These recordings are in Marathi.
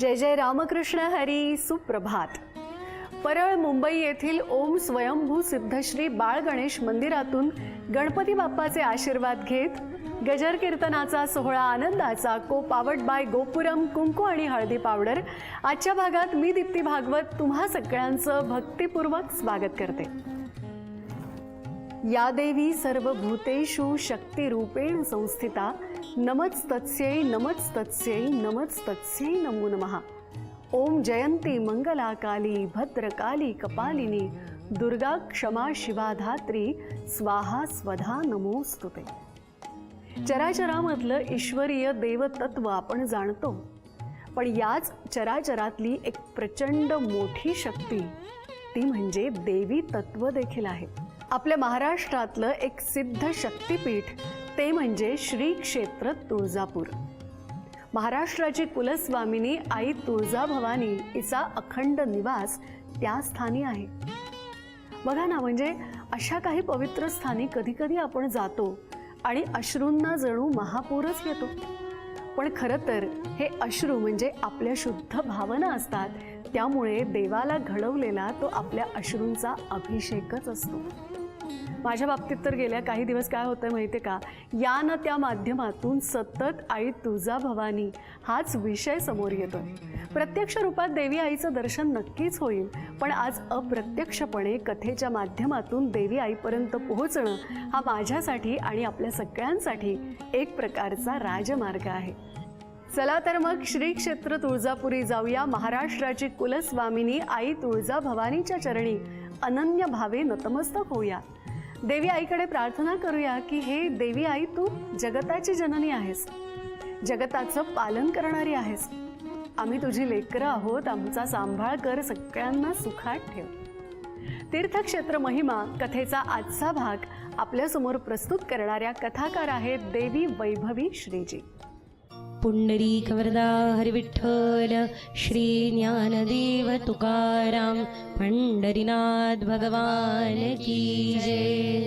जय जय रामकृष्ण हरी. सुप्रभात. परळ मुंबई येथील ओम स्वयंभू सिद्धश्री बाळ गणेश मंदिरातून गणपती बाप्पाचे आशीर्वाद घेत गजर कीर्तनाचा सोहळा आनंदाचा को पावड बाय गोपुरम कुंकू आणि हळदी पावडर. आजच्या भागात मी दीप्ती भागवत तुम्हा सगळ्यांचं भक्तिपूर्वक स्वागत करते. या देवी सर्वभूतेषु शक्तिरूपेण संस्थिता नमस्तस्यै नमस्तस्यै नमस्तस्यै नमो नमः. ओम जयंती मंगला काली भद्रकाली कपालिनी दुर्गा क्षमा शिवा धात्री स्वाहा स्वधा नमोस्तुते. चराचरामधलं ईश्वरीय देवतत्व आपण जाणतो, पण याच चराचरातली एक प्रचंड मोठी शक्ती ती म्हणजे देवी तत्व देखील आहे. आपल्या महाराष्ट्रातलं एक सिद्ध शक्तिपीठ ते म्हणजे श्री क्षेत्र तुळजापूर. महाराष्ट्राची कुलस्वामिनी आई तुळजाभवानी हिचा अखंड निवास त्या स्थानी आहे. बघा ना, म्हणजे अशा काही पवित्र स्थानी कधी कधी आपण जातो आणि अश्रूंना जणू महापूरच येतो. पण खरं तर हे अश्रू म्हणजे आपल्या शुद्ध भावना असतात. त्यामुळे देवाला घडवलेला तो आपल्या अश्रूंचा अभिषेकच असतो. माझ्या बाबतीत तर गेल्या काही दिवस काय होतंय माहिती का, या न त्या माध्यमातून सतत आई तुळजाभवानी हाच विषय समोर येतोय. प्रत्यक्ष रूपात देवी आईचं दर्शन नक्कीच होईल, पण आज अप्रत्यक्षपणे कथेच्या माध्यमातून देवी आईपर्यंत पोहोचणं हा माझ्यासाठी आणि आपल्या सगळ्यांसाठी एक प्रकारचा राजमार्ग आहे. चला तर मग श्री क्षेत्र तुळजापुरी जाऊया. महाराष्ट्राची कुलस्वामिनी आई तुळजाभवानीच्या चरणी अनन्य भावे नतमस्तक होऊया. देवी आईकडे प्रार्थना करूया की हे देवी आई, तू जगताची जननी आहेस, जगताचं पालन करणारी आहेस. आम्ही तुझी लेकरं आहोत, आमचा सांभाळ कर, सगळ्यांना सुखात ठेव. तीर्थक्षेत्र महिमा कथेचा आजचा भाग आपल्यासमोर प्रस्तुत करणाऱ्या कथाकार आहेत देवी वैभवी श्रीजी. पुंडरीक वरदा हरिविठ्ठल श्री ज्ञानदेव तुकाराम पंढरीनाथ भगवान की जय.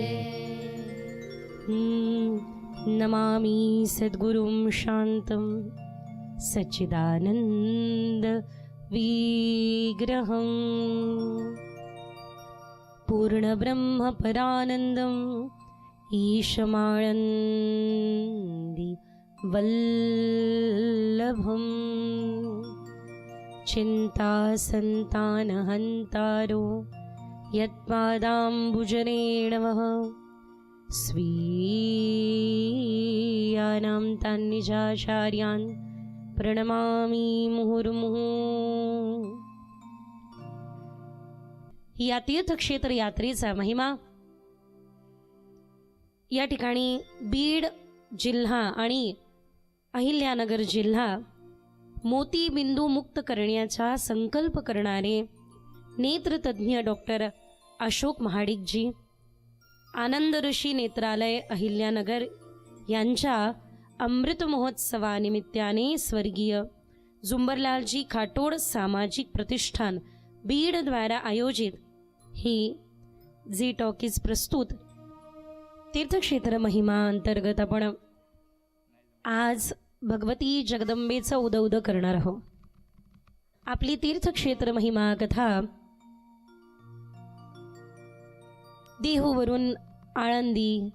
नमामि सद्गुरुं शांतं सच्चिदानंद विग्रहं पूर्ण ब्रह्म परानंदं ईशमानंदी वल्लभं चिंता संतान हंतारो यत्पादाम्बुजनेणवः स्वीयानां तान्निजाचार्यान् प्रणमामि मुहुर्मुहुः. या तीर्थक्षेत्र यात्रेचा महिमा या ठिकाणी बीड जिल्हा आणि अहिल्यानगर जिल्हा मोतीबिंदू मुक्त करण्याचा संकल्प करणारे नेत्रतज्ञ डॉक्टर अशोक महाडिकजी, आनंद ऋषी नेत्रालय अहिल्यानगर यांच्या अमृत महोत्सवानिमित्ताने स्वर्गीय जुंबरलालजी खाटोड सामाजिक प्रतिष्ठान बीड द्वारा आयोजित ही झी टॉकीज प्रस्तुत तीर्थक्षेत्र महिमा अंतर्गत आपण आज भगवती जगदंबेचं उदौद करणार आहोत. आपली तीर्थक्षेत्र महिमा कथा देहूवरून आळंदी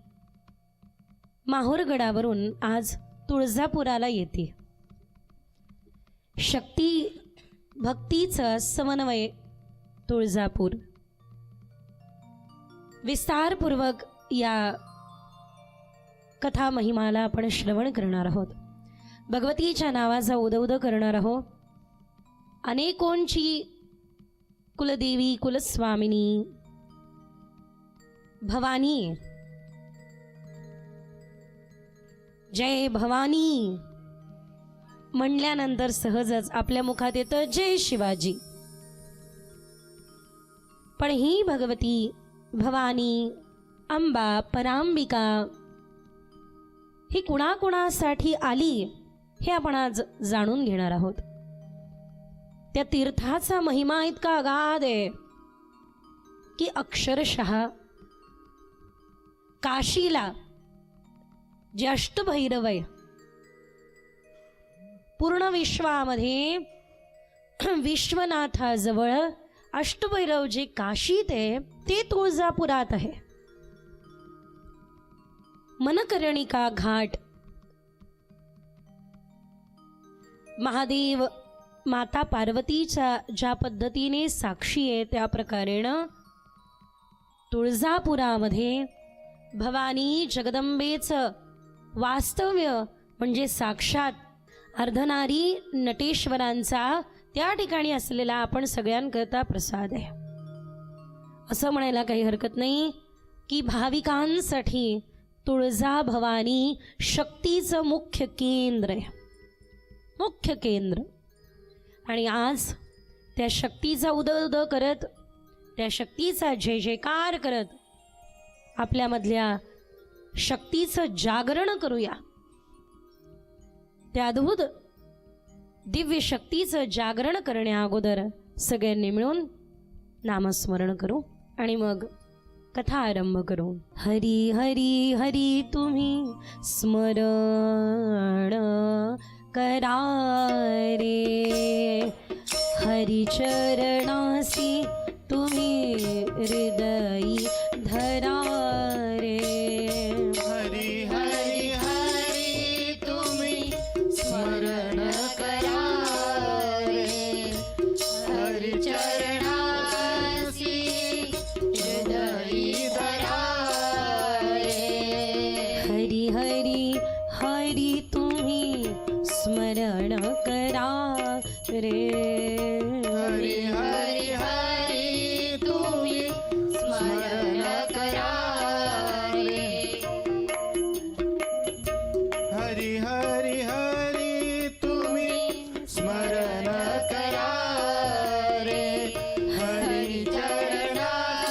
माहूरगडावरून आज तुळजापुराला येते. शक्ती भक्तीचं समन्वय तुळजापूर. विस्तारपूर्वक या कथा महिमाला आपण श्रवण करणार आहोत. भगवतीच्या नावाचा उदौद करणार आहोत. अनेकोंची कुलदेवी कुलस्वामिनी भवानी, जय भवानी म्हणल्यानंतर सहजच आपल्या मुखात येतं जय शिवाजी. पण ही भगवती भवानी अंबा परांबिका ही कुणाकुणासाठी आली हे आपण आज जाणून घेणार आहोत. त्या तीर्थाचा महिमा इतका अगाध आहे की अक्षरशः काशीला जे अष्टभैरव आहे, पूर्ण विश्वामध्ये विश्वनाथाजवळ अष्टभैरव जे काशीत आहे ते तुळजापुरात आहे. मनकर्णिका घाट, महादेव माता पार्वतीच्या ज्या पद्धतीने साक्षी आहे त्या प्रकारेनं तुळजापुरामध्ये भवानी जगदंबेचं वास्तव्य म्हणजे साक्षात अर्धनारी नटेश्वरांचा त्या ठिकाणी असलेला आपण सगळ्यांकरता प्रसाद आहे. असं म्हणायला काही हरकत नाही की भाविकांसाठी तुळजा भवानी शक्तीचं मुख्य केंद्र आहे, मुख्य केंद्र. आणि आज त्या शक्तीचा उद करत, त्या शक्तीचा जय जयकार करत आपल्यामधल्या शक्तीचं जागरण करूया. त्या अद्भुत दिव्य शक्तीचं जागरण करण्या अगोदर सगळ्यांनी मिळून नामस्मरण करू आणि मग कथा आरंभ करू. हरी हरी हरी तुम्ही स्मरण करा रे, हरी चरणासी तुम्ही हृदयी धरा रे. हरी हरी हरी तुम्ही स्मरण करा रे, हरी चरणासी हृदयी धरा रे. हरी हरी हरी तुम्ही स्मरण करा रे. हरी हरी हरी तुम्ही स्मरण करा रे. हरी हरी हरी तुम्ही स्मरण करा रे, हरी चरणासी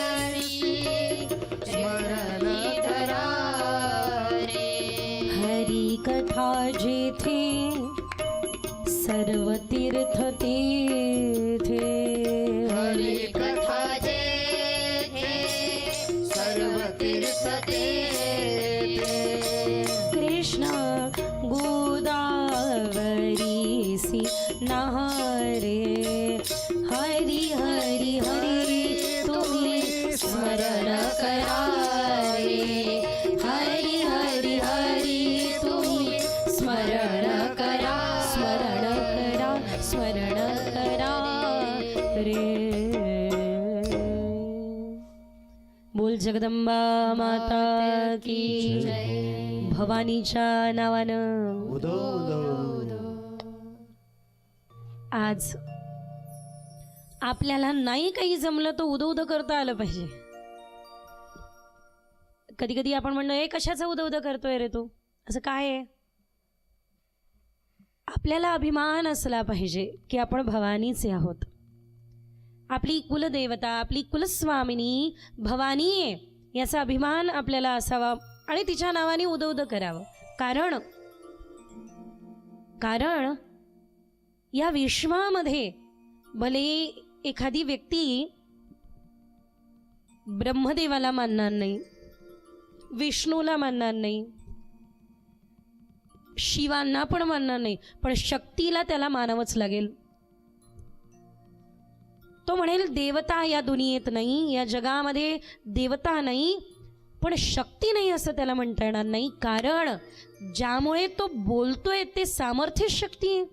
स्मरण करा रे. हरी कथा जेथे सर्व तीर्थ तेथे, हरी कथा जेथे सर्व तीर्थ तेथे. कृष्ण गोदावरीसी नहारे. हरी हरी हरी तुम्ही स्मरण करा रे, हरी हरी हरी तुम्ही स्मरण करा, स्मरण करा, स्मरण करा रे. बोल जगदंबा माता की भवानीच्या नावानं. उदो आज आपल्याला नाही काही जमलं तर उद उद करता आलं पाहिजे. कधी कधी आपण म्हणतो हे कशाचं उद उद करतोय रे तू, असं काय आहे. आपल्याला अभिमान असला पाहिजे की आपण भवानीचे आहोत. आपली कुलदेवता, आपली कुलस्वामिनी भवानी आहे याचा अभिमान आपल्याला असावा आणि तिच्या नावाने उद उद करावं. कारण या विश्वामध्ये भले एखादी व्यक्ती ब्रह्मदेवाला मानणार नाही, विष्णूला मानणार नाही, शिवांना पण मानणार नाही, पण शक्तीला त्याला मानावंच लागेल. तो म्हणेल देवता या दुनियेत नाही, या जगामध्ये देवता नाही, पण शक्ती नाही असं त्याला म्हणता येणार नाही. कारण ज्यामुळे तो बोलतोय ते सामर्थ्य शक्ती आहे.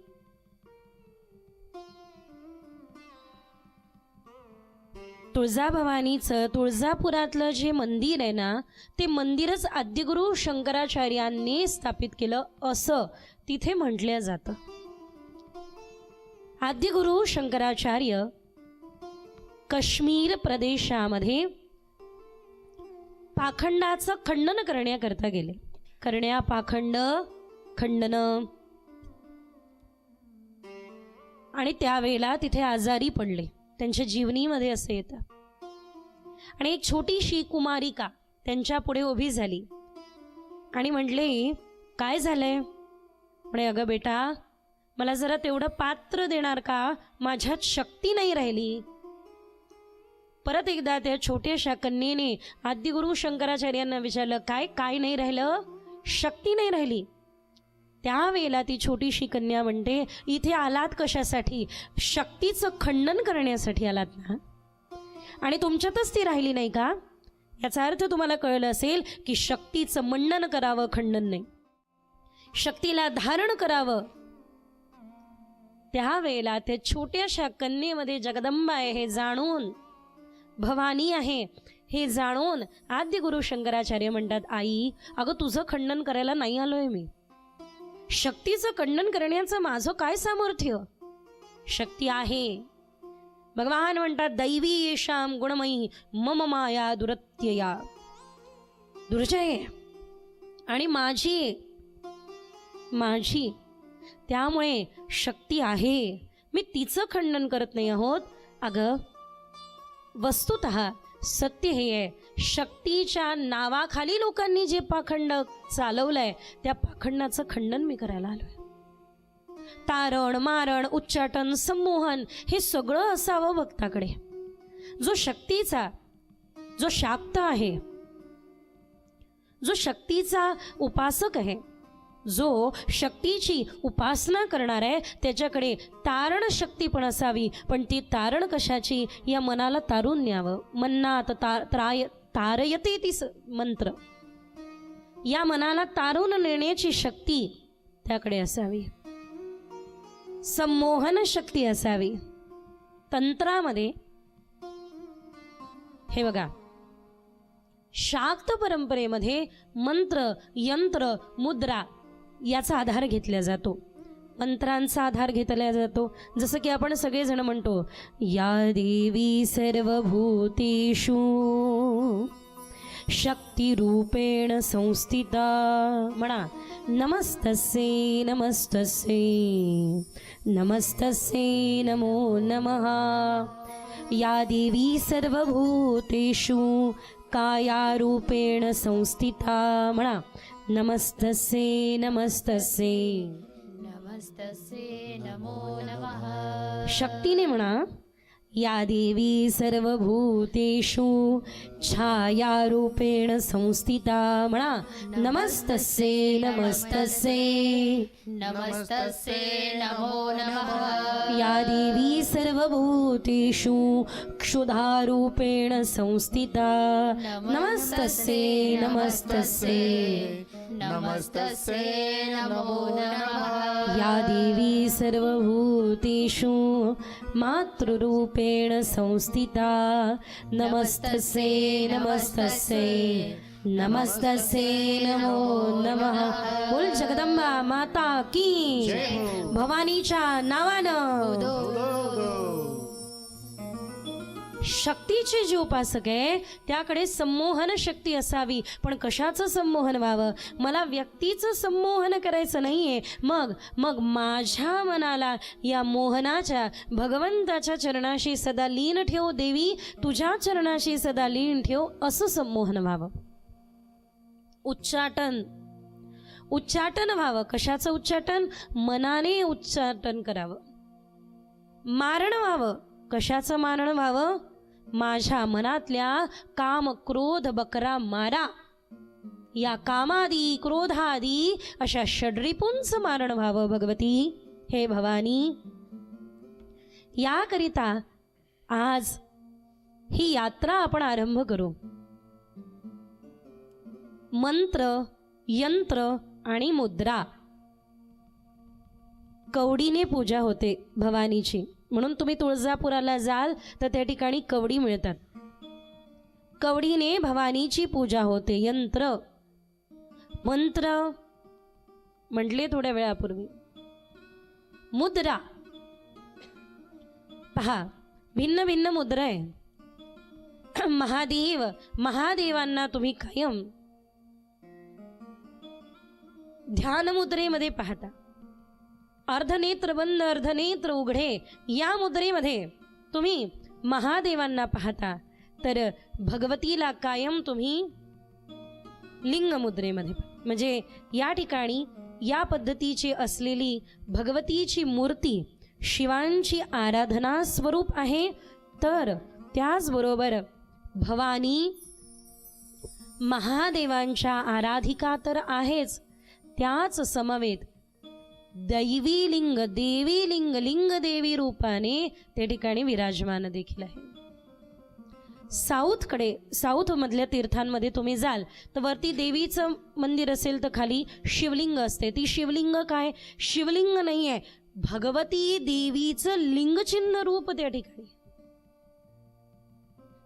तुळजाभवानीचं तुळजापुरातलं जे मंदिर आहे ना, ते मंदिरच आद्यगुरु शंकराचार्यांनी स्थापित केलं असं तिथे म्हटलं जातं. आद्यगुरु शंकराचार्य काश्मीर प्रदेशामध्ये पाखंडाचं खंडन करण्याकरता गेले. पाखंड खंडन. आणि त्यावेळेला तिथे आजारी पडले. त्यांच्या जीवनीमध्ये असं येतं. आणि एक छोटीशी कुमारिका त्यांच्या पुढे उभी झाली आणि म्हटले, काय झालंय? म्हणे, अगं बेटा, मला जरा तेवढं पात्र देणार का? माझ्यात शक्ती नाही राहिली. परत एकदा त्या छोट्याशा कन्येने आद्यगुरु शंकराचार्यांना विचारलं, काय काय नाही राहिलं? शक्ती नाही राहिली. त्यावेळेला ती छोटीशी कन्या म्हणते, इथे आलात कशासाठी? शक्तीचं खंडन करण्यासाठी आलात ना? आणि तुमच्यातच ती राहिली नाही का? याचा अर्थ तुम्हाला कळलं असेल की शक्तीचं मंडन करावं, खंडन नाही. शक्तीला धारण करावं. त्यावेळेला त्या छोट्याशा कन्येमध्ये जगदंबा आहे हे जाणून, भवानी आहे हे जाणून आद्य गुरु शंकराचार्य म्हणतात, आई अगं तुझं खंडन करायला नाही आलोय मी. शक्तीचं खंडन करण्याचं माझं काय सामर्थ्य? शक्ती आहे. भगवान म्हणतात, दैवी येशाम गुणमयी मम माया दुरत्यया. दुर्जय आणि माझी त्यामुळे शक्ती आहे, मी तिचं खंडन करत नाही आहोत. अगं वस्तुतः सत्य हे आहे, शक्तीच्या नावाखाली लोकांनी जे पाखंड चालवलंय त्या पाखंडाचं खंडन मी करायला आलोय. तारण मारण उच्चाटन संमोहन हे सगळं असावं भक्ताकडे. जो शक्तीचा, जो शाक्त आहे, जो शक्तीचा उपासक आहे, जो शक्तीची उपासना करणार आहे, त्याच्याकडे तारण शक्ती पण असावी. पण ती तारण कशाची? या मनाला तारून न्यावं. मन्नात तारयते ती मंत्र. या मनाला तारून नेण्याची शक्ती त्याकडे असावी. संमोहन शक्ती असावी. तंत्रामध्ये हे बघा, शाक्त परंपरेमध्ये मंत्र, यंत्र, मुद्रा याचा आधार घेतला जातो. मंत्रांचा आधार घेतला जातो. जसं की आपण सगळेजण म्हणतो, या देवी सर्वभूतेषु शक्तिरूपेण संस्थिता. म्हणा, नमस्तस्यै नमस्तस्यै नमस्तस्यै नमो नमः. या देवी सर्वभूतेषु कायारूपेण संस्थिता. म्हणा, नमस्तस्यै नमस्तस्यै नमस्तस्यै नमो नमः. शक्तीने म्हणा, या देवी सर्वभूतेषु छायारूपेण संस्थिता. म्हणा, नमस्तस्यै नमस्तस्यै नमस्तस्यै नमो नमः. या देवी सर्वभूतेषु क्षुधारूपेण संस्थिता. नमस्तस्यै नमस्तस्यै नमस्तस्यै नमो नमः. या देवी सर्वभूतेषु मातृरूपेण संस्थिता. नमस्तस्यै नमस्तस्यै नमस्तस्यै नमो नमः. बोल जगदंबा माता की, भवानीच्या नावानं. शक्तीचे जे उपासक आहे त्याकडे संमोहन शक्ती असावी. पण कशाचं संमोहन व्हावं? मला व्यक्तीचं संमोहन करायचं नाहीये. मग माझ्या मनाला या मोहनाच्या, भगवंताच्या चरणाशी सदा लीन ठेव. देवी तुझ्या चरणाशी सदा लीन ठेव, असं संमोहन व्हावं. उच्चाटन व्हावं. कशाचं उच्चाटन? मनाने उच्चाटन करावं. मारण व्हावं. कशाचं मारण व्हावं? माझ्या मनातल्या काम क्रोध बकरा मारा. या कामादी क्रोधादी अशा षड्रिपूंचं मारण व्हावं भगवती. हे भवानी, याकरिता आज ही यात्रा आपण आरंभ करू. मंत्र, यंत्र आणि मुद्रा, कवडीने पूजा होते भवानीची. म्हणून तुम्ही तुळजापुराला जाल तर त्या ठिकाणी कवडी मिळतात. कवडीने भवानीची पूजा होते. यंत्र, मंत्र म्हटले थोड्या वेळापूर्वी. मुद्रा पहा, भिन्न भिन्न मुद्रा आहे. महादेवांना तुम्ही कायम ध्यान मुद्रेमध्ये पाहता. अर्धनेत्र बंद, अर्धनेत्र उघडे, या मुद्रेमध्ये तुम्ही महादेवांना पाहता. तर भगवतीला कायम तुम्ही लिंग मुद्रेमध्ये, म्हणजे या ठिकाणी या पद्धतीची असलेली भगवतीची मूर्ती शिवांची आराधना स्वरूप आहे. तर त्याचबरोबर भवानी महादेवांच्या आराधिका तर आहेच, त्याच समवेत दैवी लिंग, देवी लिंग, लिंग देवी रूपाने त्या ठिकाणी विराजमान देखील आहे. साऊथ मधल्या तीर्थांमध्ये तुम्ही जाल तर वरती देवीचं मंदिर असेल तर खाली शिवलिंग असते. ती शिवलिंग काय, शिवलिंग नाही आहे, भगवती देवीचं लिंगचिन्ह रूप त्या ठिकाणी.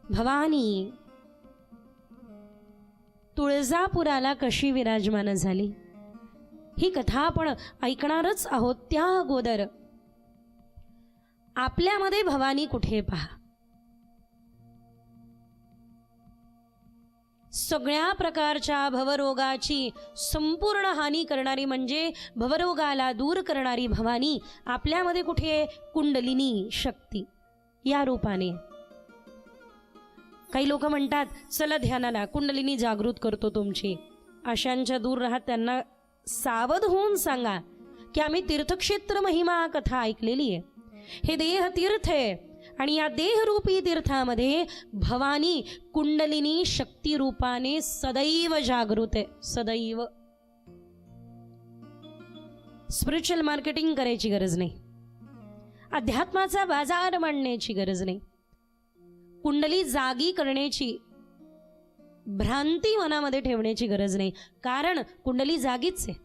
भवानी तुळजापुराला कशी विराजमान झाली ही कथा आपण ऐकणारच आहोत. त्या अगोदर आपल्यामध्ये भवानी कुठे पहा. सगळ्या प्रकारच्या भवरोगाची संपूर्ण हानी करणारी म्हणजे भवरोगाला दूर करणारी भवानी आपल्यामध्ये कुठे आहे? कुंडलिनी शक्ती या रूपाने. काही लोक म्हणतात चला ध्यानाला, कुंडलिनी जागृत करतो तुमची. अशांच्या दूर राहत त्यांना सावध होऊन सांगा की आम्ही तीर्थक्षेत्र महिमा कथा ऐकलेली आहे. हे देह तीर्थ आहे आणि या देहरूपी तीर्थामध्ये भवानी कुंडलिनी शक्ती रूपाने सदैव जागृत आहे. सदैव. स्पिरिच्युअल मार्केटिंग करायची गरज नाही, अध्यात्माचा बाजार मांडण्याची गरज नाही, कुंडली जागी करण्याची भ्रांती मनामध्ये ठेवण्याची गरज नाही, कारण कुंडली जागीच आहे.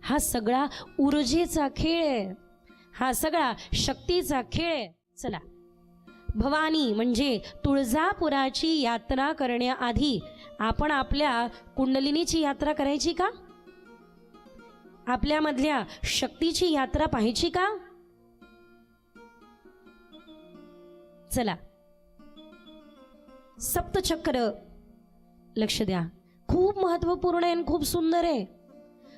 हा सगळा ऊर्जेचा खेळ आहे, हा सगळा शक्तीचा खेळ आहे. चला, भवानी म्हणजे तुळजापुराची यात्रा करण्याआधी आपण आपल्या कुंडलिनीची यात्रा करायची का? आपल्यामधल्या शक्तीची यात्रा पाहायची का? चला, सप्तचक्र लक्ष द्या, खूप महत्वपूर्ण आहे, खूप सुंदर आहे.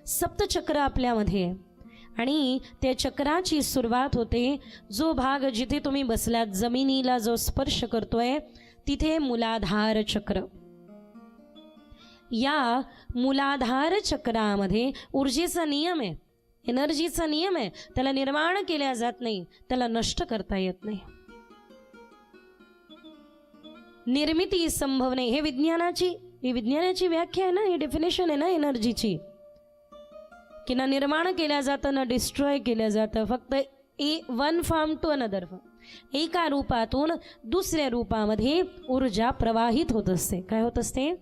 सप्तचक्र आपल्यामध्ये आणि त्या चक्राची सुरुवात होते, जो भाग जिथे तुम्ही बसलात जमिनीला जो स्पर्श करतोय तिथे मूलाधार चक्र. या मूलाधार चक्रामध्ये ऊर्जेचा नियम आहे, एनर्जीचा नियम आहे. त्याला निर्माण केल्या जात नाही, त्याला नष्ट करता येत नाही. निर्मिती संभव नाही. हे विज्ञानाची व्याख्या आहे ना, ही डेफिनेशन आहे ना एनर्जीची, की ना निर्माण केल्या जातं ना डिस्ट्रॉय केल्या जातं, फक्त one form to another form. एका रूपातून दुसऱ्या रूपामध्ये ऊर्जा प्रवाहित होत असते. काय होत असते?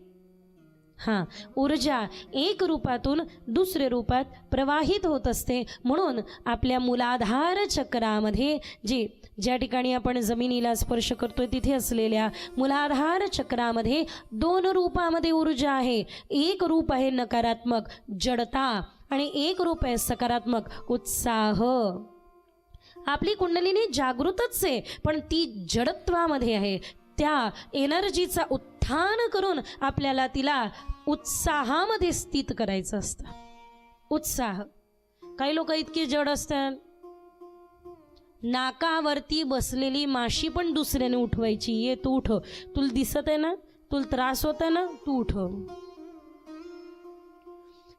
ऊर्जा एक रूपातून दुसऱ्या रूपात प्रवाहित होत असते. म्हणून आपल्या मूलाधार चक्रामध्ये ज्या ठिकाणी आपण जमिनीला स्पर्श करतोय तिथे असलेल्या मूलाधार चक्रामध्ये दोन रूपामध्ये ऊर्जा आहे. एक रूप आहे नकारात्मक जडता आणि एक रूप आहे सकारात्मक उत्साह. आपली कुंडलिनी जागृतच आहे, पण ती जडत्वामध्ये आहे. त्या एनर्जीचा उत्थान करून आपल्याला तिला उत्साहामध्ये स्थित करायचं असतं. उत्साह. काही लोक इतके जड असतात, नाकावरती बसलेली माशी पण दुसऱ्याने उठवायची. ये तू उठ, तुला दिसत आहे ना, तुला त्रास होत आहे ना, तू उठ.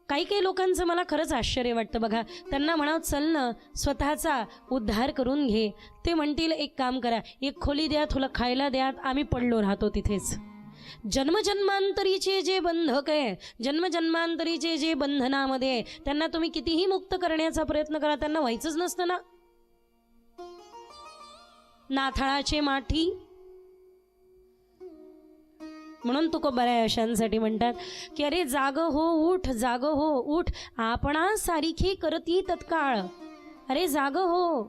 काही लोकांचं मला खरंच आश्चर्य वाटतं बघा. त्यांना म्हणावं चल ना स्वतःचा उद्धार करून घे, ते म्हणतील एक काम करा, एक खोली द्या, तुला खायला द्या, आम्ही पडलो राहतो तिथेच. जन्मजन्मांतरीचे जे बंधक आहे, जन्मजन्मांतरीचे जे बंधनामध्ये आहे, त्यांना तुम्ही कितीही मुक्त करण्याचा प्रयत्न करा, त्यांना व्हायचंच नसतं ना. नाथाळाचे माठी. म्हणून तुकोबराय अशांसाठी म्हणतात की अरे जाग हो उठ, जाग हो उठ, आपणा सारिखी करती तत्काळ. अरे जाग हो,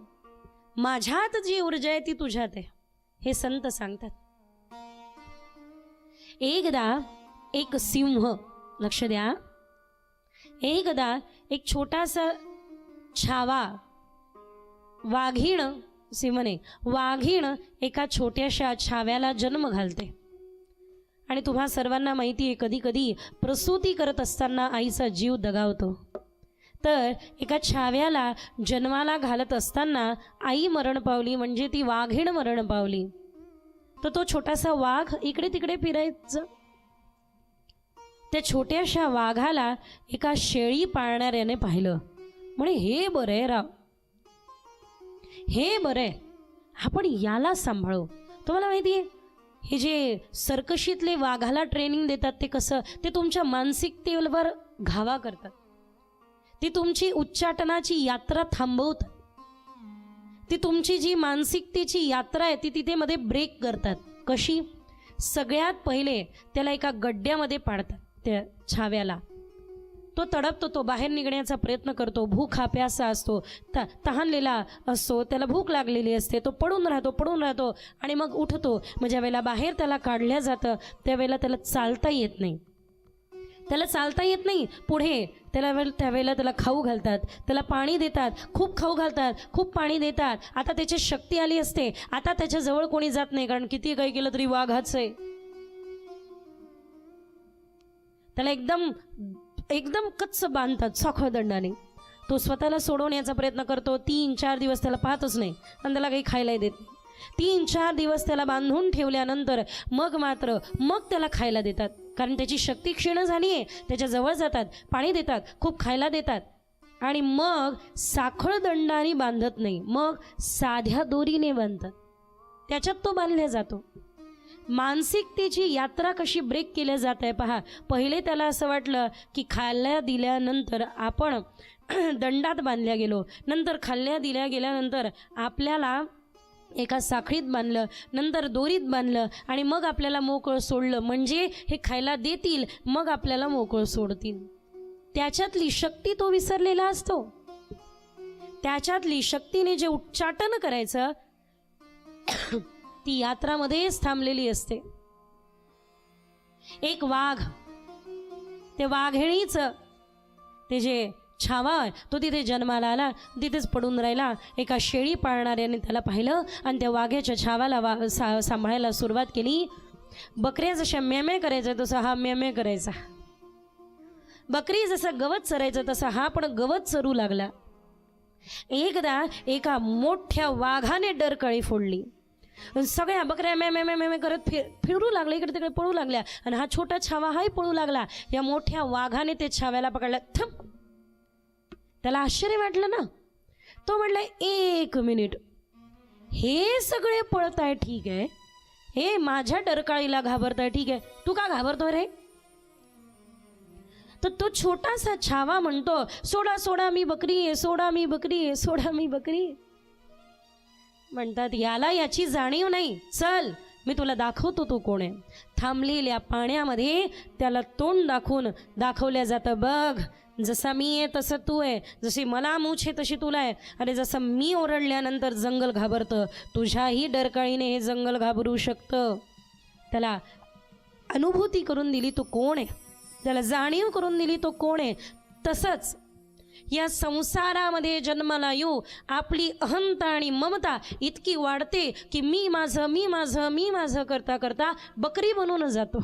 माझ्यात जी ऊर्जा आहे ती तुझ्यात आहे, हे संत सांगतात. एकदा एक सिंह, लक्ष द्या, एकदा एक छोटासा छावा वाघीण, सिंहने वाघीण एका छोट्याशा छाव्याला जन्म घालते. आणि तुम्हा सर्वांना माहिती आहे कधी कधी प्रसूती करत असताना आईचा जीव दगावतो. तर एका छाव्याला जन्माला घालत असताना आई मरण पावली, म्हणजे ती वाघीण मरण पावली. तर तो छोटासा वाघ इकडे तिकडे फिरायचं. त्या छोट्याशा वाघाला एका शेळी पाळणाऱ्याने पाहिलं. म्हणे हे बरं आहे राव, हे बरं आहे, आपण याला सांभाळू. तुम्हाला माहिती आहे हे जे सर्कशीतले वाघाला ट्रेनिंग देतात ते कसं, ते तुमच्या मानसिकतेवर घावा करतात. ती तुमची उच्चाटनाची यात्रा थांबवतात. ती तुमची जी मानसिकतेची यात्रा आहे ती तिथे मध्ये ब्रेक करतात. कशी? सगळ्यात पहिले त्याला एका गड्ड्यामध्ये पाडतात. त्या छाव्याला तो तडपतो, तो बाहेर निघण्याचा प्रयत्न करतो. भूक हा प्यासा असतो, तहानलेला असतो, त्याला भूक लागलेली असते. तो पडून राहतो आणि मग उठतो. मग ज्या वेळेला बाहेर त्याला काढल्या जातं त्यावेळेला त्याला चालता येत नाही. पुढे त्यावेळेला त्याला खाऊ घालतात, त्याला पाणी देतात, खूप खाऊ घालतात, खूप पाणी देतात. आता त्याची शक्ती आली असते. आता त्याच्याजवळ कोणी जात नाही, कारण किती काही केलं तरी वाघाच आहे. त्याला एकदम कच्च बांधतात साखळदंडाने. तो स्वतःला सोडवण्याचा प्रयत्न करतो. 3-4 दिवस त्याला पाहतच नाही आणि त्याला काही खायलाही देत नाही. 3-4 दिवस त्याला बांधून ठेवल्यानंतर मग त्याला खायला देतात, कारण त्याची शक्ती क्षीण झाली आहे. त्याच्याजवळ जातात, पाणी देतात, खूप खायला देतात आणि मग साखळदंडाने बांधत नाही, मग साध्या दोरीने बांधतात. त्याच्यात तो बांधला जातो. मानसिकतेची यात्रा कशी ब्रेक केल्या जात आहे पहा. पहिले त्याला असं वाटलं की खायला दिल्यानंतर आपण दंडात बांधल्या गेलो, नंतर खाल्ल्या दिल्या गेल्यानंतर आपल्याला एका साखळीत बांधलं, नंतर दोरीत बांधलं आणि मग आपल्याला मोकळं सोडलं. म्हणजे हे खायला देतील, मग आपल्याला मोकळं सोडतील. त्याच्यातली शक्ती तो विसरलेला असतो. त्याच्यातली शक्तीने जे उच्चाटन करायचं ती यात्रामध्येच थांबलेली असते. एक वाघ, ते वाघिणीच ते जे छावा तो तिथे जन्माला आला, तिथेच पडून राहिला. एका शेळी पाळणाऱ्याने त्याला पाहिलं आणि त्या वाघ्याच्या छावाला सांभाळायला सुरुवात केली. बकऱ्या जशा म्याम्या करायचा तसा हा म्याम्या करायचा. बकरी जसं गवत चरायचं तसा हा पण गवत चरू लागला. एकदा एका मोठ्या वाघाने डरकळी फोडली. सगळ्या बकऱ्या म्या म्या म्या करत फिरू लागल्या, इकडे तिकडे पळू लागल्या आणि हा छोटा छावा हाही पळू लागला. या मोठ्या वाघाने ते छाव्याला पकडलं. थम. त्याला आश्चर्य वाटलं ना. तो म्हटला, 1 मिनिट, हे सगळे पळताय ठीक आहे, हे माझ्या डरकाळीला घाबरताय ठीक आहे, तू का घाबरतोय रे? तर तो छोटासा छावा म्हणतो, सोडा मी बकरी आहे, सोडा मी बकरी आहे. म्हणतात याला याची जाणीव नाही, चल मी तुला दाखवतो तू कोण आहे. थांबलेल्या पाण्यामध्ये त्याला तोंड दाखवल्या जातं. बघ, जसा मी आहे तसं तू आहे, जशी मला मूछ आहे तशी तुला आहे. अरे जसं मी ओरडल्यानंतर जंगल घाबरतं, तुझ्याही डरकाळीने हे जंगल घाबरू शकतं. त्याला अनुभूती करून दिली तो कोण आहे, त्याला जाणीव करून दिली तो कोण आहे. तसंच या संसारामध्ये जन्माला येऊ आपली अहंता आणि ममता इतकी वाढते की मी माझं करता करता बकरी बनून जातो.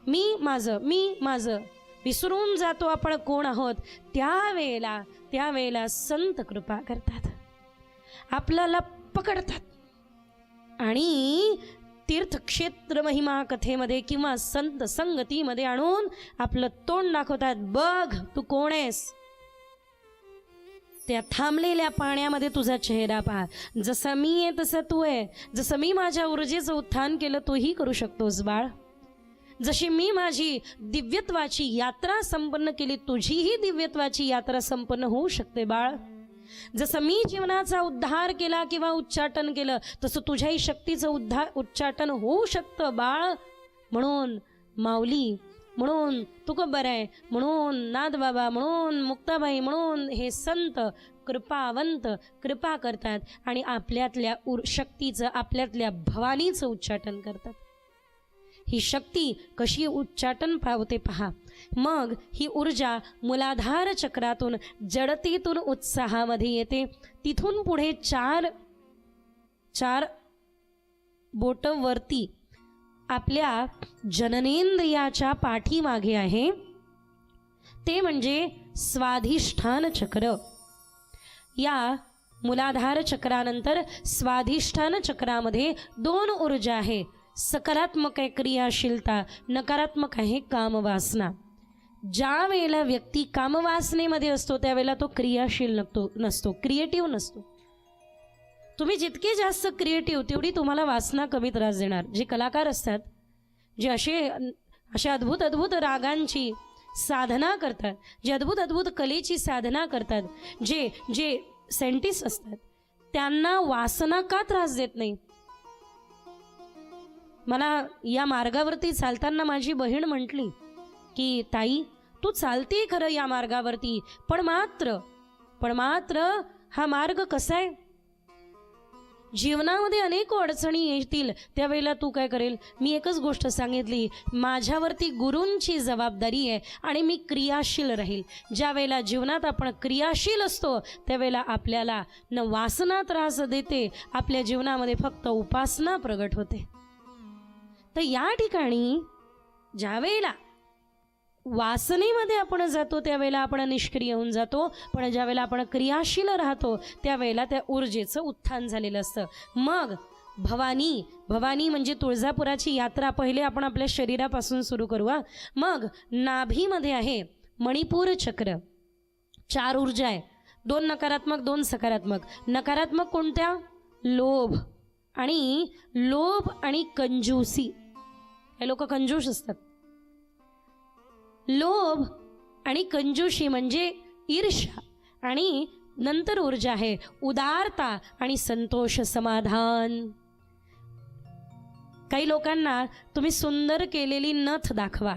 मी माझं विसरून जातो आपण कोण आहोत. त्यावेळेला संत कृपा करतात, आपल्याला पकडतात आणि तीर्थक्षेत्र महिमा कथेमध्ये किंवा संत संगतीमध्ये आणून आपलं तोंड दाखवतात. बघ तू कोण आहेस. त्या थांबलेल्या पाण्यामध्ये तुझा चेहरा पहा. जसं मी आहे तसं तू आहे. जसं मी माझ्या ऊर्जेचं उत्थान केलं तोही करू शकतोस बाळ. जशी मी माझी दिव्यत्वाची यात्रा संपन्न केली तुझीही दिव्यत्वाची यात्रा संपन्न होऊ शकते बाळ. जसं मी जीवनाचा उद्धार केला किंवा उच्चाटन केलं तसं तुझ्याही शक्तीचं उच्चाटन होऊ शकतं बाळ. म्हणून माऊली, म्हणून तुकोबर आहे, म्हणून नाथबाबा, म्हणून मुक्ताबाई, म्हणून हे संत कृपावंत कृपा करतात आणि आपल्यातल्या शक्तीचं, आपल्यातल्या भवानीचं उच्चाटन करतात. ही शक्ती कशी उच्चाटन पावते पहा. मग ही ऊर्जा मूलाधार चक्रातून जडतेतून उत्साहामध्ये येते. तिथून पुढे चार बोट वरती आपल्या जननेंद्रियाच्या पाठीमागे आहे, ते म्हणजे स्वाधिष्ठान चक्र. या मूलाधार चक्रानंतर स्वाधिष्ठान चक्रामध्ये 2 ऊर्जा आहे. सकारात्मक आहे क्रियाशीलता, नकारात्मक आहे कामवासना. ज्या वेळेला व्यक्ती कामवासनेमध्ये असतो त्यावेळेला तो क्रियाशील नसतो, क्रिएटिव्ह नसतो. तुम्ही जितके जास्त क्रिएटिव्ह तेवढी तुम्हाला वासना कमी त्रास देणार. जे कलाकार असतात, जे असे अद्भुत रागांची साधना करतात, जे अद्भुत अद्भुत कलेची साधना करतात, जे जे सायंटिस्ट असतात, त्यांना वासना का त्रास देत नाही? मला या मार्गावरती चालताना माझी बहीण म्हटली की ताई तू चालते खरं या मार्गावरती, पण मात्र हा मार्ग कसा आहे, जीवनामध्ये अनेक अडचणी येतील, त्यावेळेला तू काय करेल? मी एकच गोष्ट सांगितली, माझ्यावरती गुरूंची जबाबदारी आहे आणि मी क्रियाशील राहील. ज्या वेळेला जीवनात आपण क्रियाशील असतो त्यावेळेला आपल्याला न वासना त्रास देते, आपल्या जीवनामध्ये फक्त उपासना प्रगट होते. तर या ठिकाणी ज्या वेळेला वासनेमध्ये आपण जातो त्यावेळेला आपण निष्क्रिय होऊन जातो, पण ज्या वेळेला आपण क्रियाशील राहतो त्यावेळेला त्या ऊर्जेचं उत्थान झालेलं असतं. मग भवानी म्हणजे तुळजापुराची यात्रा पहिले आपण आपल्या शरीरापासून सुरू करू. मग नाभीमध्ये आहे मणिपूर चक्र, 4 ऊर्जा आहे, 2 नकारात्मक 2 सकारात्मक. नकारात्मक कोणत्या? लोभ आणि कंजूसी. हे लोक कंजूस असतात. लोभ आणि कंजूशी म्हणजे ईर्ष्या. आणि नंतर ऊर्जा आहे उदारता आणि संतोष समाधान. काही लोकांना तुम्ही सुंदर केलेली नथ दाखवा,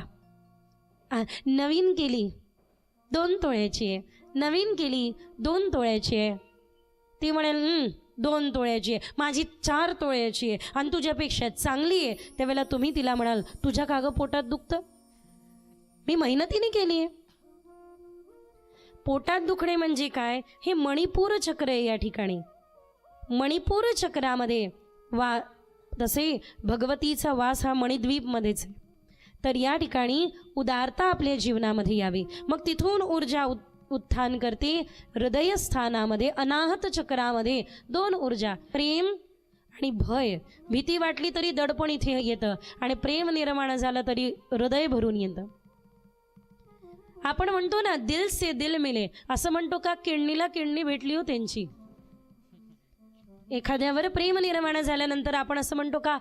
नवीन केली 2 तोळ्याची आहे, नवीन केली 2 तोळ्याची आहे, ती म्हणेल 2 तोळ्याची आहे, माझी 4 तोळ्याची आहे आणि तुझ्यापेक्षा चांगली आहे. त्यावेळेला तुम्ही तिला म्हणाल तुझ्या का गं पोटात दुखतं? मी मेहनतीने केली आहे. पोटात दुखणे म्हणजे काय? हे मणिपूर चक्र आहे. या ठिकाणी मणिपूर चक्रामध्ये तसे भगवतीचा वास हा मणिद्वीपमध्येच आहे. तर या ठिकाणी उदारता आपल्या जीवनामध्ये यावी. मग तिथून ऊर्जा उत्थान करते हृदयस्थानामध्ये अनाहत चक्रामध्ये 2 ऊर्जा, प्रेम आणि भय. भीती वाटली तरी दडपण इथे येतं आणि प्रेम निर्माण झालं तरी हृदय भरून येतं. आपण म्हणतो ना दिल से दिल मिले, असं म्हणतो का? किडनीला किडनी भेटली हो त्यांची. एखाद्यावर प्रेम निर्माण झाल्यानंतर आपण असं म्हणतो का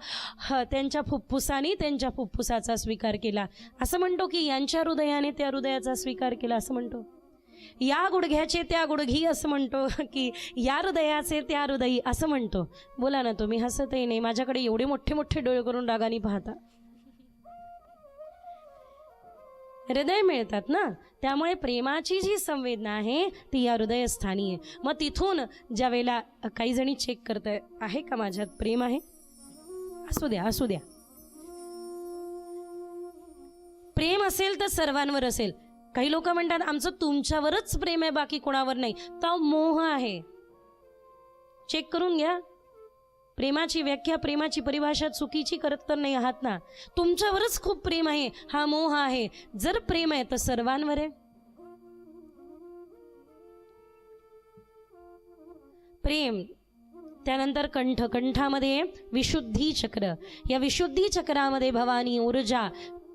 त्यांच्या फुफ्फुसाने त्यांच्या फुफ्फुसाचा स्वीकार केला, असं म्हणतो की यांच्या हृदयाने त्या हृदयाचा स्वीकार केला, असं म्हणतो. या गुडघ्याचे त्या गुडघी असं म्हणतो की या हृदयाचे त्या हृदयी असं म्हणतो. बोला ना तुम्ही, हसतही नाही, माझ्याकडे एवढे मोठे मोठे डोळे करून रागाने पाहता. हृदय मिळतात ना, त्यामुळे प्रेमाची जी संवेदना आहे ती या हृदयस्थानी आहे. मग तिथून ज्या वेळेला काही जणी चेक करताय आहे का माझ्यात प्रेम आहे, असू द्या. प्रेम असेल तर सर्वांवर असेल. काही लोक म्हणतात आमचं तुमच्यावरच प्रेम आहे बाकी कोणावर नाही, तो मोह आहे. चेक करून घ्या. प्रेमाची व्याख्या, प्रेमाची परिभाषा चुकीची करत तर नाही आहात ना. तुमच्यावरच खूप प्रेम आहे, हा मोह आहे. जर प्रेम आहे तर सर्वांवर आहे. प्रेम. त्यानंतर कंठामध्ये विशुद्धी चक्र. या विशुद्धी चक्रामध्ये भवानी ऊर्जा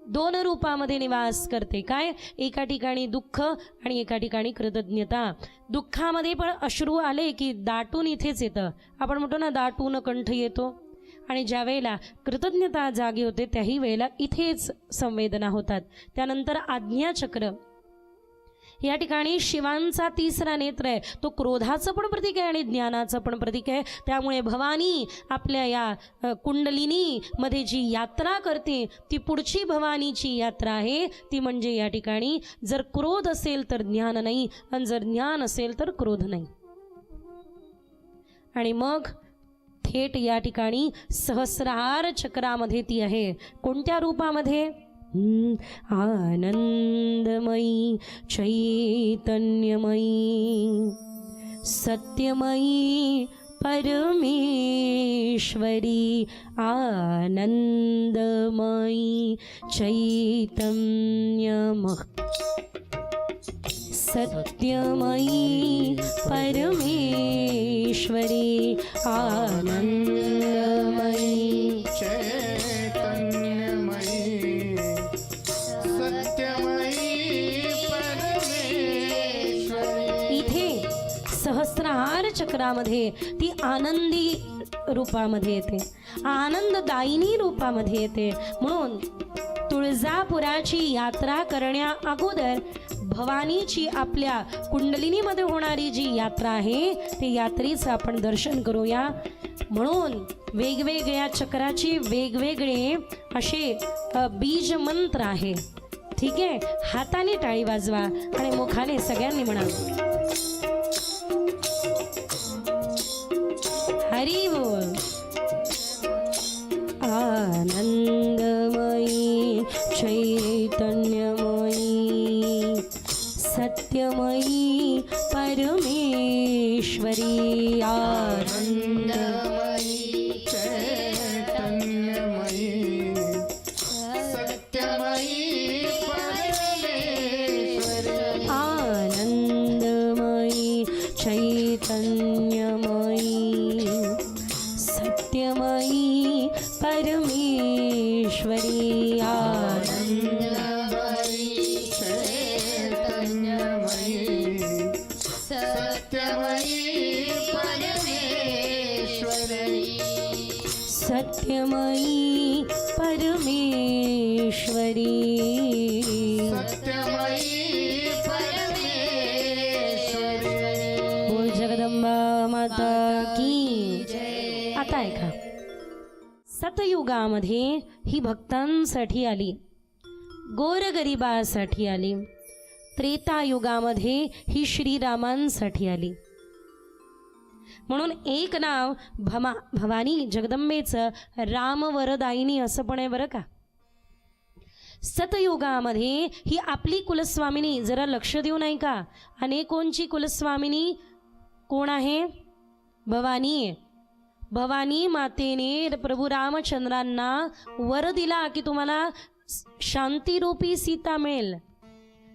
2 रूपामध्ये निवास करते. काय? एका ठिकाणी दुःख आणि एका ठिकाणी कृतज्ञता. दुःखामध्ये पण अश्रू आले की दाटून इथेच येतं. आपण म्हणतो ना दाटून कंठ येतो. आणि ज्या वेळेला कृतज्ञता जागी होते त्याही वेळेला इथेच संवेदना होतात. त्यानंतर आज्ञाचक्र. या ठिकाणी शिवांचा 3रा नेत्र आहे, तो क्रोधाचं पण प्रतीक आहे आणि ज्ञानाचं पण प्रतीक आहे. त्यामुळे भवानी आपल्या या कुंडलिनी मध्ये जी यात्रा करते ती पुढची भवानीची यात्रा आहे. ती म्हणजे या ठिकाणी जर क्रोध असेल तर ज्ञान नाही आणि जर ज्ञान असेल तर क्रोध नाही. आणि मग थेट या ठिकाणी सहस्रार चक्रामध्ये ती आहे. कोणत्या रूपामध्ये? आनंदमयी चैतन्यमयी सत्यमयी परमेश्वरी आनंदमयी चैतन्यमयी सत्यमयी परमेश्वरी आनंदमयी चैतन्यमयी सत्यमयी परमेश्वरी. इथे सहस्रहार चक्रामध्ये ती आनंदी रूपामध्ये येते, आनंददायिनी रूपामध्ये येते. म्हणून तुळजापुराची यात्रा करण्या अगोदर भवानीची आपल्या कुंडलिनीमध्ये होणारी जी यात्रा आहे ते यात्रेचं आपण दर्शन करूया. म्हणून वेगवेगळ्या चक्राचे वेगवेगळे असे बीज मंत्र आहे. ठीक आहे, हाताने टाळी वाजवा आणि मुखाने सगळ्यांनी म्हणा हरी बोल. आनंदमयी चैतन्यमयी सत्यमयी परमेश्वरी. आनंदमयी चैतन्यमयी सत्यमयी परमेश्वरी. आनंदमयी चैतन्यमयी सत्यमयी परमेश्वरी. आनंदमयी चैतन्यमयी सत्यमयी परमेश्वरी. सत्यमयी परमेश्वरी. सत्यमयी परमेश्वरी. बोल जगदंबा माता की. आता ऐका, सतयुगामध्ये ही भक्तांसाठी आली, गोरगरिबासाठी आली. त्रेतायुगामध्ये ही श्रीरामांसाठी आली. म्हणून एक नाव भवानी जगदंबेचं रामवरदायिनी असं पण आहे बरं का. सतयुगामध्ये ही आपली कुलस्वामिनी. जरा लक्ष देऊ नाही का, अनेकोंची कुलस्वामिनी कोण आहे? भवानी आहे. भवानी मातेने प्रभू रामचंद्रांना वर दिला की तुम्हाला शांतिरूपी सीता मिळेल.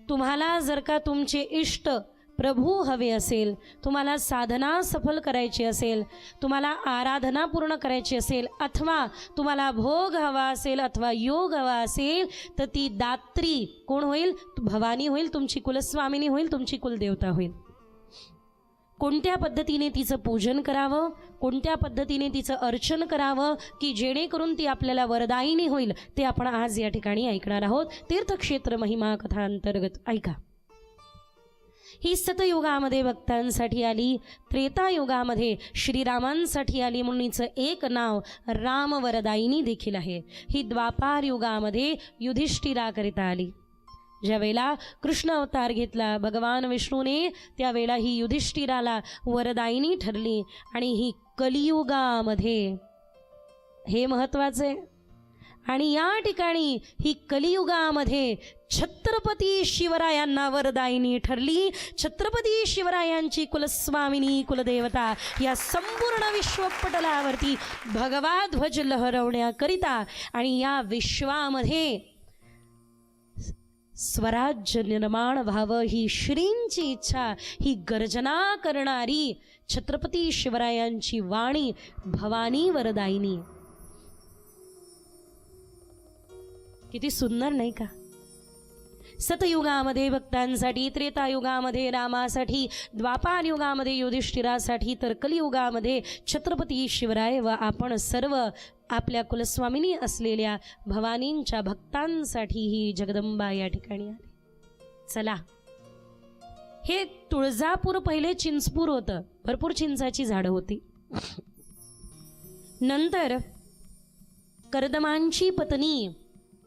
तुम्हाला जर का तुमचे इष्ट प्रभू हवे असेल, तुम्हाला साधना सफल करायची असेल, तुम्हाला आराधना पूर्ण करायची असेल, अथवा तुम्हाला भोग हवा असेल अथवा योग हवा असेल, तर ती दात्री कोण होईल? भवानी होईल, तुमची कुलस्वामिनी होईल, तुमची कुलदेवता होईल. कोणत्या पद्धतीने तिचं पूजन करावं, कोणत्या पद्धतीने तिचं अर्चन करावं की जेणेकरून ती आपल्याला वरदायिनी होईल, ते आपण आज या ठिकाणी ऐकणार आहोत. तीर्थक्षेत्र महिमा कथा अंतर्गत ऐका. ही सतयुगामध्ये भक्तांसाठी आली, त्रेतायुगामध्ये श्रीरामांसाठी आली. म्हणून हिचं एक नाव रामवरदायिनी देखील आहे. ही द्वापार युगामध्ये युधिष्ठिराकरिता आली. ज्यावेळेला कृष्ण अवतार घेतला भगवान विष्णूने, त्यावेळेला ही युधिष्ठिराला वरदायिनी ठरली. आणि ही कलियुगामध्ये, हे महत्त्वाचे, आणि या ठिकाणी ही कलियुगामध्ये छत्रपती शिवरायांना वरदायिनी ठरली. छत्रपती शिवरायांची कुलस्वामिनी कुलदेवता या संपूर्ण विश्वपटलावरती भगवा ध्वज लहरवण्याकरिता आणि या विश्वामध्ये स्वराज्य निर्माण व्हावं ही श्रींची इच्छा, ही गर्जना करणारी छत्रपती शिवरायांची वाणी भवानी वरदायिनी. किती सुंदर नाही का. सतयुगामध्ये भक्तांसाठी, त्रेतायुगामध्ये रामासाठी, द्वापार युगामध्ये युधिष्ठिरासाठी, तर कलियुगामध्ये छत्रपती शिवराय व आपण सर्व आपल्या कुलस्वामिनी असलेल्या भवानींच्या भक्तांसाठी ही जगदंबा या ठिकाणी आली. चला, हे तुळजापूर पहिले चिंचपूर होतं, भरपूर चिंचाची झाडं होती. नंतर कर्दमांची पत्नी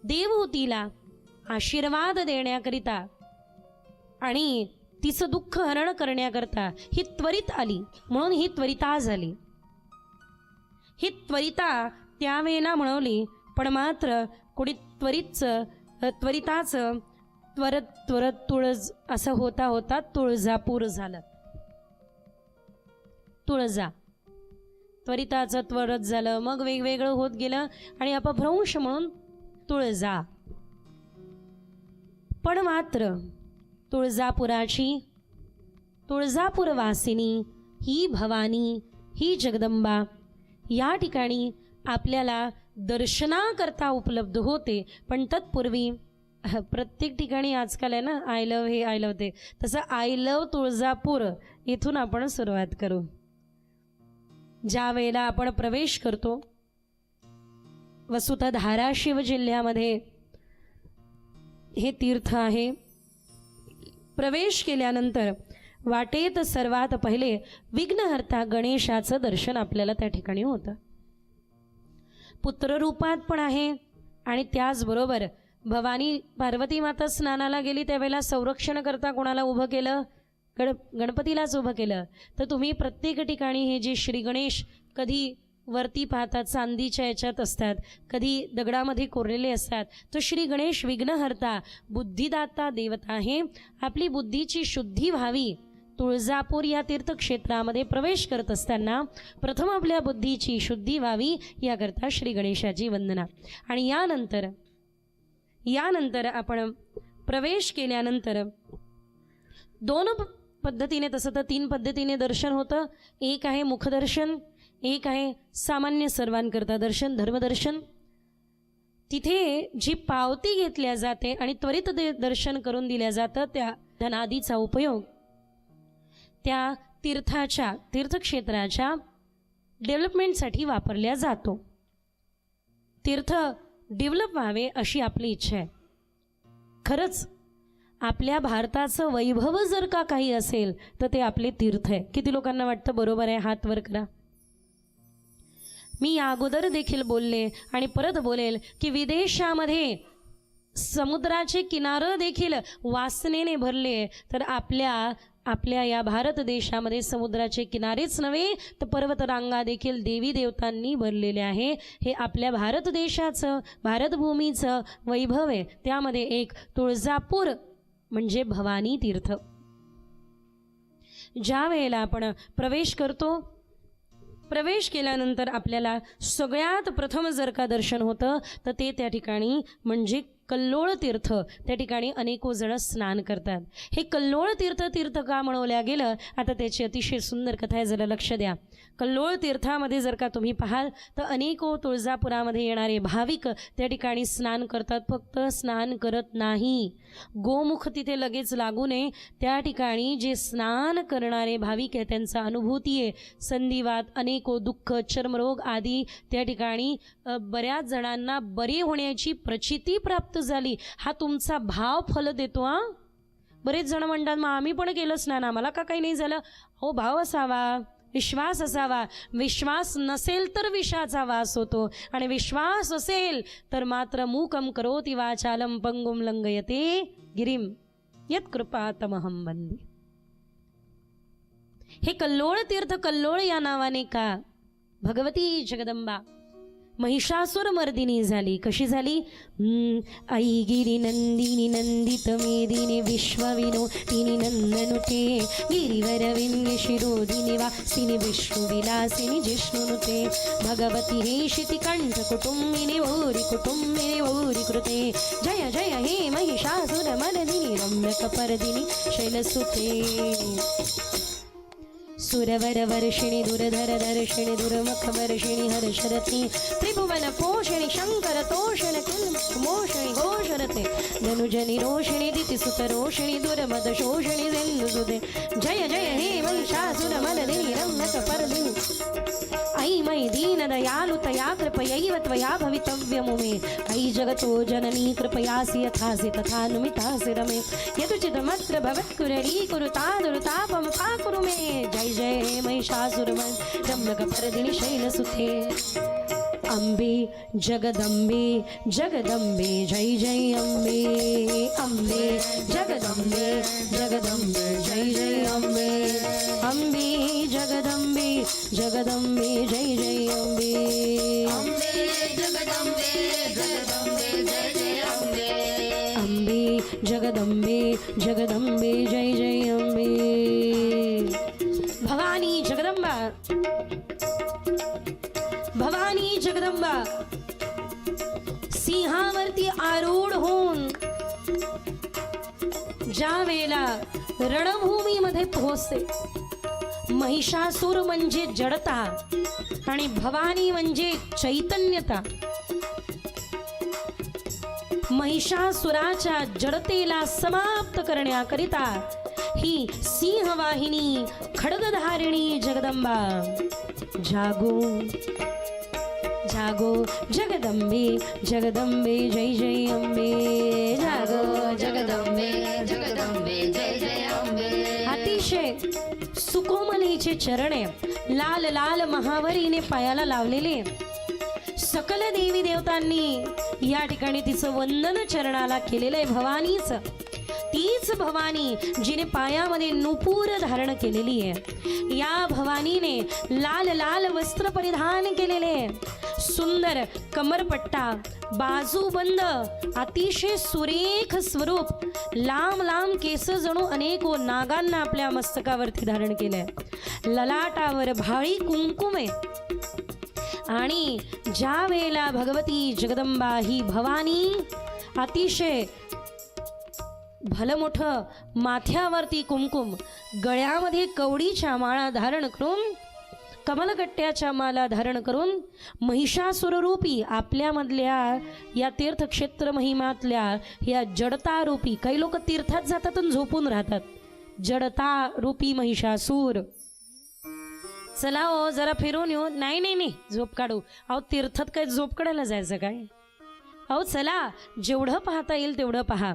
देवहूतीला आशीर्वाद देण्याकरिता आणि तिचं दुःख हरण करण्याकरता ही त्वरित आली. म्हणून ही त्वरिता झाली. ही त्वरिता त्यावेळेला म्हणवली, पण मात्र कोणी त्वरिताचं त्वरत त्वरत तुळज असं होता होता तुळजापूर झालं. तुळजा त्वरिताचं त्वरत झालं, मग वेगवेगळं होत गेलं आणि अपभ्रंश म्हणून तुळजा. पण मात्र तुळजापुराची, तुळजापूरवासिनी ही भवानी, ही जगदंबा या ठिकाणी आपल्याला दर्शनाकरता उपलब्ध होते. पण तत्पूर्वी प्रत्येक ठिकाणी आजकाल आहे ना, आय लव हे आय लव ते, तसं आय लव तुळजापूर इथून आपण सुरुवात करू. ज्या वेळेला आपण प्रवेश करतो वसुधा धाराशिव जिल्ह्यामध्ये हे तीर्थ आहे. प्रवेश केल्यानंतर वाटेत सर्वात पहिले विघ्नहर्ता गणेशाचं दर्शन आपल्याला त्या ठिकाणी होतं. पुत्ररूपात पण आहे आणि त्याचबरोबर भवानी पार्वती माता स्नानाला गेली त्यावेळेला संरक्षण करता कोणाला उभं केलं? गणपतीलाच उभं केलं. तर तुम्ही प्रत्येक ठिकाणी हे जे श्री गणेश कधी वरती पाहतात, चांदीच्या याच्यात असतात, कधी दगडामध्ये कोरलेले असतात. तो श्री गणेश विघ्नहर्ता बुद्धिदाता देवता आहे. आपली बुद्धीची शुद्धी व्हावी, तुळजापूर या तीर्थक्षेत्रामध्ये प्रवेश करत असताना प्रथम आपल्या बुद्धीची शुद्धी व्हावी याकरता श्री गणेशाची वंदना. आणि यानंतर आपण प्रवेश केल्यानंतर दोन पद्धतीने, तसं तर 3 पद्धतीने दर्शन होतं. एक आहे मुखदर्शन, एक आहे सामान्य सर्वांकरता दर्शन, धर्मदर्शन. तिथे जी पावती घेतल्या जाते आणि त्वरित दर्शन करून दिल्या जातं त्या धनादीचा उपयोग त्या तीर्थक्षेत्राच्या डेव्हलपमेंटसाठी वापरला जातो. तीर्थ डेव्हलप व्हावे अशी आपली इच्छा आहे. खरंच आपल्या भारताचं वैभव जर का काही असेल तर ते आपले तीर्थ आहे. किती लोकांना वाटतं बरोबर आहे? हात वर करा. मी या अगोदर देखील बोलले आणि परत बोलेल की विदेशामध्ये समुद्राचे किनारे देखील वासनेने भरले, तर आपल्या या भारत देशामध्ये समुद्राचे किनारेच नव्हे तर पर्वतरांगा देखील देवी देवतांनी भरलेले आहे. हे आपल्या भारत देशाचं, भारतभूमीचं वैभव आहे. त्यामध्ये एक तुळजापूर म्हणजे भवानी तीर्थ. ज्या वेळेला आपण प्रवेश करतो, प्रवेश केल्यानंतर आपल्याला सगळ्यात प्रथम जर का दर्शन होतं तर ते त्या ठिकाणी म्हणजे कल्लोळ तीर्थ. त्या ठिकाणी अनेको जण स्नान करतात. हे कल्लोळ तीर्थ का म्हणवल्या गेलं, आता त्याची अतिशय सुंदर कथा आहे, जरा लक्ष द्या. कल्लोळ तीर्थामध्ये जर का तुम्ही पाहाल तर अनेको तुळजापुरामध्ये येणारे भाविक त्या ठिकाणी स्नान करतात. फक्त स्नान करत नाही, गोमुख तिथे लगेच लागू नये. त्या ठिकाणी जे स्नान करणारे भाविक आहे त्यांचा अनुभूती आहे, संधिवात, अनेको दुःख, चर्मरोग आदी त्या ठिकाणी बऱ्याच जणांना बरे होण्याची प्रचिती प्राप्त झाली. हा तुमचा भाव फल देतो. बरेच जण म्हणतात मग आम्ही पण केलं स्नान, आम्हाला का काही नाही झालं? हो, भाव असावा, विश्वास असावा. विश्वास नसेल तर विषाचा वास होतो आणि विश्वास असेल तर मात्र मूकं करोति वाचालं पंगुं लंघयते गिरिं यत्कृपातमहं वन्दे. हे कल्लोळ तीर्थ कल्लोळ या नावाने का? भगवती जगदंबा महिषासुर मर्दिनी झाली. कशी झाली? आई गिरी नंदिनी नंदित मेदिनी विश्वविनोदिनी नंदनुते गिरिवर विन्य शिरोदिनी वासिनी विष्णुविलासिनी जिष्णुनुते भगवती हे शितिकंठ कुटुंबिनी भूरि कृते जय जय हे महिषासुर मर्दिनी रम्यकपर्दिनी शैलसुते सुरवर वर्षिणी दुरधर दर्शिणी दुर्मुख वर्षिणी हर्षरती त्रिभुवन पोषिणी शंकर तोषण मोषिणी घोषरते धनुजनी रोषिणी दितिसुत रोषिणी दुर्मद शोषिणी सिंधुसुते जय जय हे महिषासुर मर्दिनी रम्यकपर्दिनी आई मयि दीन दयालु तया कृपयैव त्वया भवितव्यमु मे अयि जगतो जननी कृपयासि यथासि तथानुमितासि रमे यदुचितमत्र भवत्कुरलीकुरुतादुरुतापं पाकुरु मे जय जय महिषासुरमर्दिनी शैलसुते अम्बे जगदम्बे जगदम्बे जय जय अम्बे अम्बे जगदम्बे जगदम्बे जय जय अम्बे अम्बे जगदम्बे जगदम्बे जय जय अम्बे अम्बे जगदम्बे जगदम्बे जय जय अम्बे अम्बे जगदम्बे जगदम्बे जय जय अम्बे. भवानी जगदंबा, भवानी जगदंबा सिंहावरती आरूढ होऊन ज्या वेळेला रणभूमीमध्ये पोहोचते, महिषासूर म्हणजे जडता आणि भवानी म्हणजे चैतन्यता. महिषासुराच्या जडतेला समाप्त करण्याकरिता ही सिंहवाहिनी खड्गधारिणी जगदंबा जागो जागो जगदंबे जगदंबे जय जय अंबे जागो जगदंबे जगदंबे जय जय अंबे. अतिशय सुकोमलीचे चरण आहे, लाल लाल महावरीने पायाला लावलेले. सकल देवी देवतांनी या ठिकाणी तिचं वंदन चरणाला केलेलं आहे. भवानीच, तीच भवानी जिने पायामध्ये नुपूर धारण केलेली आहे. या भवानीने लाल लाल वस्त्र परिधान केलेले, सुंदर कमरपट्टा, बाजूबंद, अतिशय सुरेख स्वरूप, लांब लांब केस जणू अनेको नागांना आपल्या मस्तकावरती धारण केलंय. ललाटावर भाळी कुंकुम आहे. आणि ज्या वेळेला भगवती जगदंबा ही भवानी अतिशय भलं मोठं माथ्यावरती कुंकुम, गळ्यामध्ये कवडीच्या माळा धारण करून, कमलगट्ट्याच्या माला धारण करून, महिषासुररूपी आपल्यामधल्या या तीर्थक्षेत्र महिमातल्या या जडतारूपी, काही लोक तीर्थात जातात आणि झोपून राहतात, जडतारूपी महिषासूर. चला हो जरा फिरून येऊ. नाही नाही नाही झोप काढू. अहो तीर्थात काय झोप काढायला जायचं काय? अहो चला, जेवढं पाहता येईल तेवढं पहा,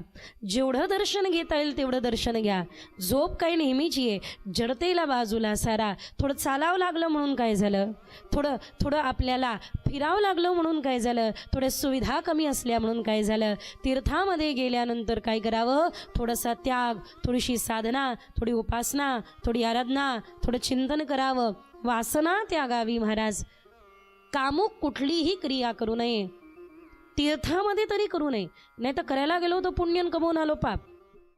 जेवढं दर्शन घेता येईल तेवढं दर्शन घ्या. झोप काही नेहमीची आहे. जडतेला बाजूला सारा. थोडं चालावं लागलं म्हणून काय झालं, थोडं आपल्याला फिरावं लागलं म्हणून काय झालं, थोड्या सुविधा कमी असल्या म्हणून काय झालं. तीर्थामध्ये गेल्यानंतर काय करावं, थोडासा त्याग, थोडीशी साधना, थोडी उपासना, थोडी आराधना, थोडं चिंतन करावं. वासना त्यागावी महाराज. कामुक कुठलीही क्रिया करू नये, तीर्थामध्ये तरी करू नये. नाही तर करायला गेलो तर पुण्य कमवून आलो पाप.